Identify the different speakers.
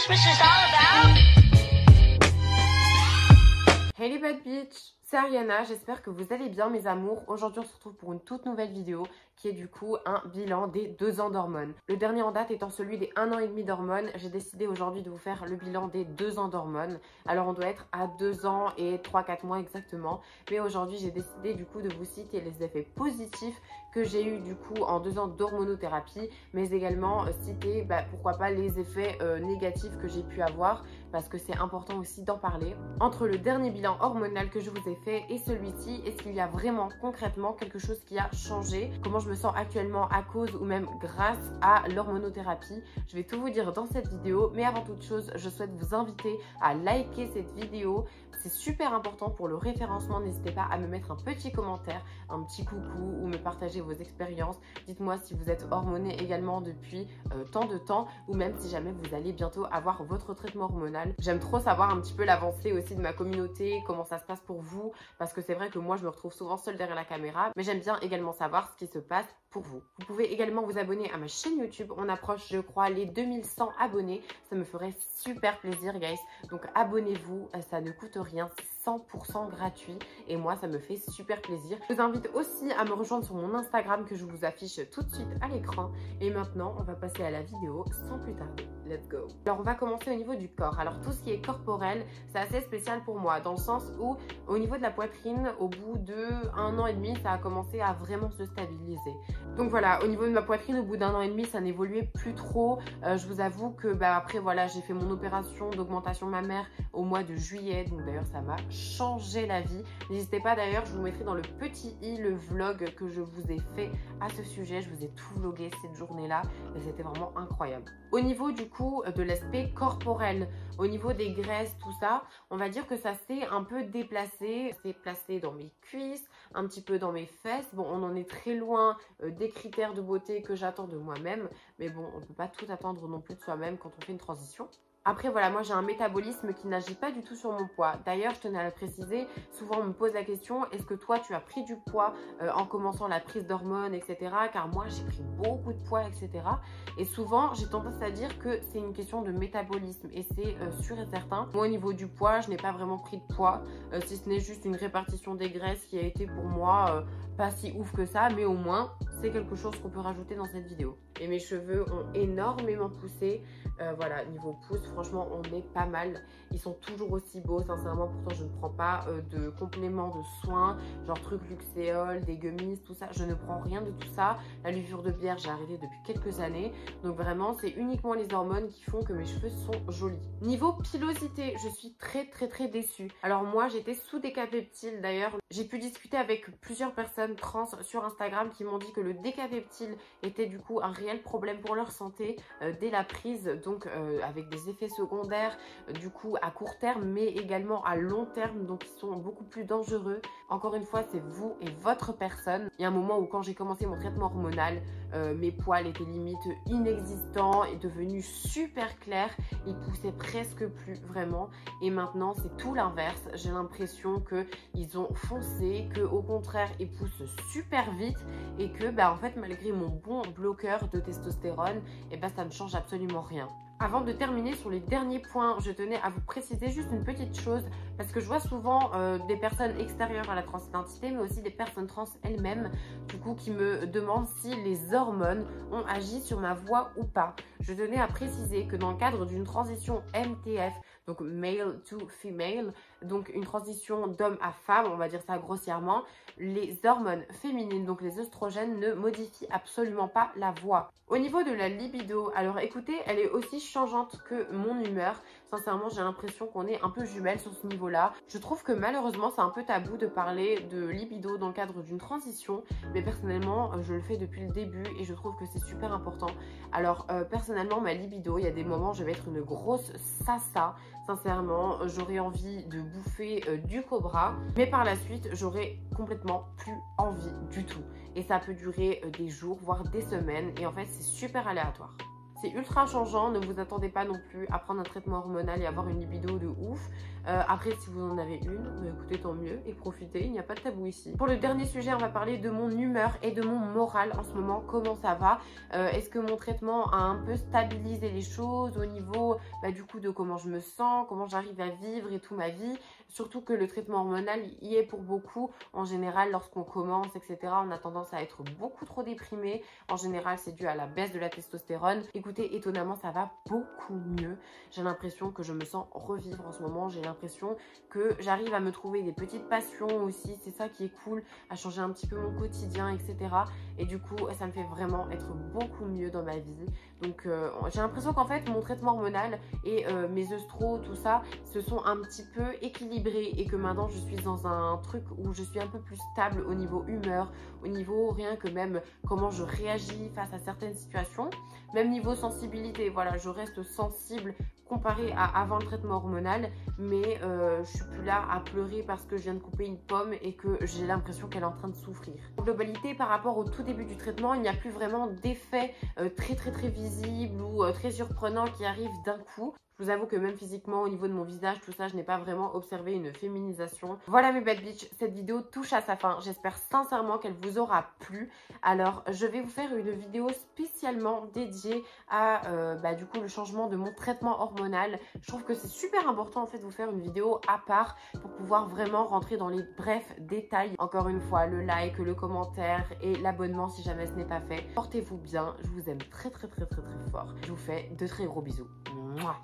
Speaker 1: Christmas is all about.
Speaker 2: Hey les bad bitch, c'est Ariana, j'espère que vous allez bien mes amours. Aujourd'hui on se retrouve pour une toute nouvelle vidéo qui est du coup un bilan des 2 ans d'hormones. Le dernier en date étant celui des 1 an et demi d'hormones, j'ai décidé aujourd'hui de vous faire le bilan des 2 ans d'hormones. Alors on doit être à 2 ans et 3-4 mois exactement, mais aujourd'hui j'ai décidé du coup de vous citer les effets positifs que j'ai eu du coup en 2 ans d'hormonothérapie, mais également citer pourquoi pas les effets négatifs que j'ai pu avoir, parce que c'est important aussi d'en parler. Entre le dernier bilan hormonal que je vous ai fait et celui-ci, est-ce qu'il y a vraiment concrètement quelque chose qui a changé? Comment je me sens actuellement à cause ou même grâce à l'hormonothérapie? Je vais tout vous dire dans cette vidéo, mais avant toute chose, je souhaite vous inviter à liker cette vidéo. C'est super important pour le référencement. N'hésitez pas à me mettre un petit commentaire, un petit coucou ou me partager vos expériences. Dites-moi si vous êtes hormoné également depuis tant de temps ou même si jamais vous allez bientôt avoir votre traitement hormonal. J'aime trop savoir un petit peu l'avancée aussi de ma communauté, comment ça se passe pour vous, parce que c'est vrai que moi je me retrouve souvent seule derrière la caméra, mais j'aime bien également savoir ce qui se passe pour vous. Vous pouvez également vous abonner à ma chaîne YouTube. On approche, je crois, les 2100 abonnés. Ça me ferait super plaisir, guys. Donc abonnez-vous, ça ne coûte rien, c'est 100% gratuit et moi ça me fait super plaisir. Je vous invite aussi à me rejoindre sur mon Instagram que je vous affiche tout de suite à l'écran. Et maintenant, on va passer à la vidéo sans plus tarder. Let's go. Alors on va commencer au niveau du corps. Alors tout ce qui est corporel, c'est assez spécial pour moi dans le sens où au niveau de la poitrine, au bout de 1 an et demi, ça a commencé à vraiment se stabiliser. Donc voilà, au niveau de ma poitrine, au bout d'1 an et demi, ça n'évoluait plus trop. Je vous avoue que après voilà, j'ai fait mon opération d'augmentation mammaire au mois de juillet. Donc d'ailleurs, ça m'a changé la vie. N'hésitez pas d'ailleurs, je vous mettrai dans le petit i le vlog que je vous ai fait à ce sujet. Je vous ai tout vlogué cette journée-là et c'était vraiment incroyable. Au niveau du coup de l'aspect corporel, au niveau des graisses, tout ça, on va dire que ça s'est un peu déplacé. C'est placé dans mes cuisses, un petit peu dans mes fesses. Bon, on en est très loin des critères de beauté que j'attends de moi-même. Mais bon, on ne peut pas tout attendre non plus de soi-même quand on fait une transition. Après voilà, moi j'ai un métabolisme qui n'agit pas du tout sur mon poids. D'ailleurs, je tenais à le préciser, souvent on me pose la question, est-ce que toi tu as pris du poids en commençant la prise d'hormones, etc. Car moi j'ai pris beaucoup de poids, etc. Et souvent j'ai tendance à dire que c'est une question de métabolisme et c'est sûr et certain. Moi au niveau du poids, je n'ai pas vraiment pris de poids, si ce n'est juste une répartition des graisses qui a été pour moi pas si ouf que ça, mais au moins c'est quelque chose qu'on peut rajouter dans cette vidéo. Et mes cheveux ont énormément poussé. Voilà, niveau pouce, franchement, on est pas mal. Ils sont toujours aussi beaux, sincèrement. Pourtant, je ne prends pas de compléments de soins, genre trucs Luxéol, des gummies, tout ça. Je ne prends rien de tout ça. La levure de bière, j'ai arrêté depuis quelques années. Donc vraiment, c'est uniquement les hormones qui font que mes cheveux sont jolis. Niveau pilosité, je suis très déçue. Alors moi, j'étais sous décapeptyle. D'ailleurs, j'ai pu discuter avec plusieurs personnes trans sur Instagram qui m'ont dit que le décapeptyle était du coup un réel problème pour leur santé dès la prise, donc avec des effets secondaires du coup à court terme mais également à long terme, donc ils sont beaucoup plus dangereux. Encore une fois, c'est vous et votre personne. Il y a un moment où quand j'ai commencé mon traitement hormonal, mes poils étaient limite inexistants et devenus super clairs, ils poussaient presque plus vraiment, et maintenant c'est tout l'inverse. J'ai l'impression qu'ils ont foncé, que au contraire ils poussent super vite et que en fait malgré mon bon bloqueur de testostérone, et ça ne change absolument rien. Avant de terminer sur les derniers points, je tenais à vous préciser juste une petite chose, parce que je vois souvent des personnes extérieures à la transidentité, mais aussi des personnes trans elles-mêmes, du coup, qui me demandent si les hormones ont agi sur ma voix ou pas. Je tenais à préciser que dans le cadre d'une transition MTF, donc male to female, donc une transition d'homme à femme, on va dire ça grossièrement, les hormones féminines, donc les œstrogènes, ne modifient absolument pas la voix. Au niveau de la libido, alors écoutez, elle est aussi changeante que mon humeur. Sincèrement, j'ai l'impression qu'on est un peu jumelles sur ce niveau-là. Je trouve que malheureusement, c'est un peu tabou de parler de libido dans le cadre d'une transition, mais personnellement, je le fais depuis le début et je trouve que c'est super important. Alors personnellement, ma libido, il y a des moments, je vais être une grosse sasa. Sincèrement, j'aurais envie de bouffer du cobra, mais par la suite, j'aurais complètement plus envie du tout. Et ça peut durer des jours, voire des semaines, et en fait, c'est super aléatoire. C'est ultra changeant, ne vous attendez pas non plus à prendre un traitement hormonal et avoir une libido de ouf. Après, si vous en avez une, écoutez, tant mieux et profitez, il n'y a pas de tabou ici. Pour le dernier sujet, on va parler de mon humeur et de mon moral en ce moment. Comment ça va? Est-ce que mon traitement a un peu stabilisé les choses au niveau du coup de comment je me sens, comment j'arrive à vivre et tout ma vie? Surtout que le traitement hormonal y est pour beaucoup. En général, lorsqu'on commence, etc., on a tendance à être beaucoup trop déprimé. En général, c'est dû à la baisse de la testostérone. Écoutez, étonnamment, ça va beaucoup mieux. J'ai l'impression que je me sens revivre en ce moment. J'ai l'impression que j'arrive à me trouver des petites passions aussi. C'est ça qui est cool, à changer un petit peu mon quotidien, etc. Et du coup, ça me fait vraiment être beaucoup mieux dans ma vie. Donc, j'ai l'impression qu'en fait, mon traitement hormonal et mes œstraux, tout ça, se sont un petit peu équilibrés et que maintenant, je suis dans un truc où je suis un peu plus stable au niveau humeur, au niveau rien que même comment je réagis face à certaines situations. Même niveau sensibilité, voilà, je reste sensible comparé à avant le traitement hormonal, mais je suis plus là à pleurer parce que je viens de couper une pomme et que j'ai l'impression qu'elle est en train de souffrir. En globalité, par rapport au tout début du traitement, il n'y a plus vraiment d'effet très visible ou très surprenant qui arrive d'un coup. Je vous avoue que même physiquement, au niveau de mon visage, tout ça, je n'ai pas vraiment observé une féminisation. Voilà mes bad bitch, cette vidéo touche à sa fin. J'espère sincèrement qu'elle vous aura plu. Alors, je vais vous faire une vidéo spécialement dédiée à du coup le changement de mon traitement hormonal. Je trouve que c'est super important en fait de vous faire une vidéo à part pour pouvoir vraiment rentrer dans les brefs détails. Encore une fois, le like, le commentaire et l'abonnement si jamais ce n'est pas fait. Portez-vous bien, je vous aime très fort. Je vous fais de très gros bisous. Mouah.